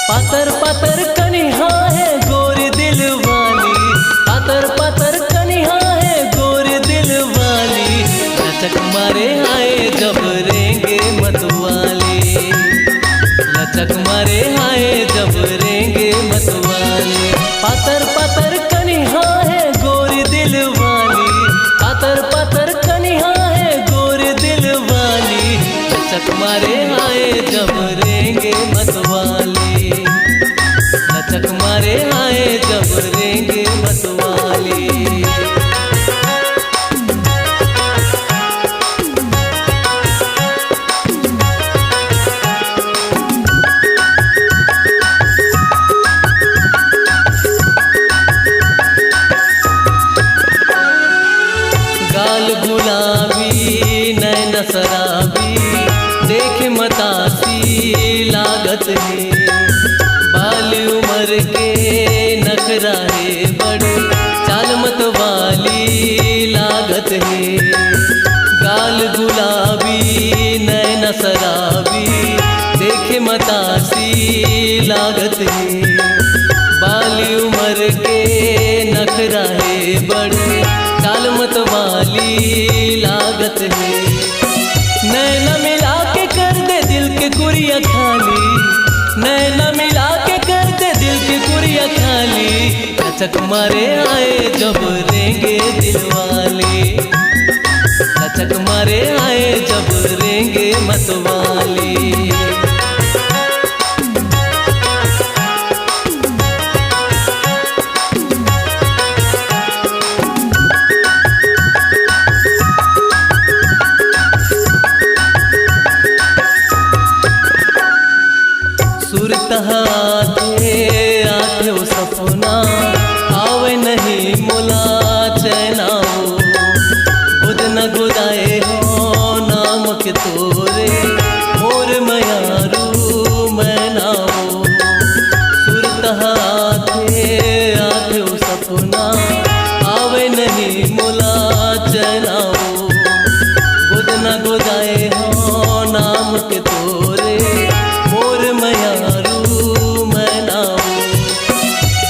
पातर पातर कनिहा है गोरी दिल वाली, पातर पातर कनिहा है गोरी दिल वाली, लचक मारे आए जब रेंगे मतवाले, लचक मारे आए जब रेंगे मतवाले। पातर पातर कनिहा है गोरी दिल वाली, पातर पातर कनिहा है गोरी दिल वाली, लचक मारे आए जब रेंगे मतवाले, लचक मारे आए जब रेंगे मतवाले। गाल गुलाबी नैन शराबी देख मतासी लागत है, बाल उम्र के नखरा है बड़े चाल मत वाली लागत है। गाल गुलाबी नैन शराबी देखे मतासी लागत है, बाल उम्र के नखरा है बड़े चाल मत वाली लागत है। नैना मिला के कर दे दिल के कुरिया खाली, नैना मिला के कर दे दिल की कुरिया खाली, लचक मारे आए जब रेंगे दिल वाले, लचक मारे आए जब रेंगे मतवाले। सुरत हाथे आथे वो सपना आवे नहीं मुला चैना हो, खुद न गुदाए हो नाम के तोरे मोर मयारू मैना हो। सुरत हाथे आथे वो सपना आवे नहीं मुला चैना हो, खुद न गुदाए हो नाम के तोरे मोर मयारू मैना हो।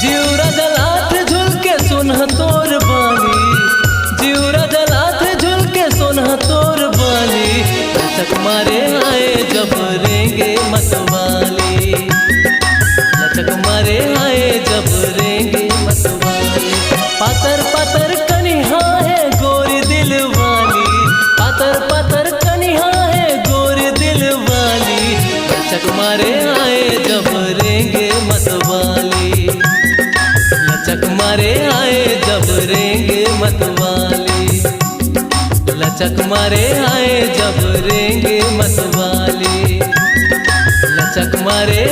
जिउरा जलात झुलके सुनह तोर बानी, जिउरा जलात झुलके सुनह तोर बानी, लचक मारे आए जब रेंगे मतवाले, लचक मारे आए जब रेंगे मतवाले। पातर पातर कनिहा है गोरी दिल वाली, पातर पातर कनिहा है गोरी दिल वाली, लचक मारे आए जब रेंगे मतवाले, लचक मारे आए जब रेंगे मतवाले, लचक मारे आए जब रेंगे मतवाले, लचक मारे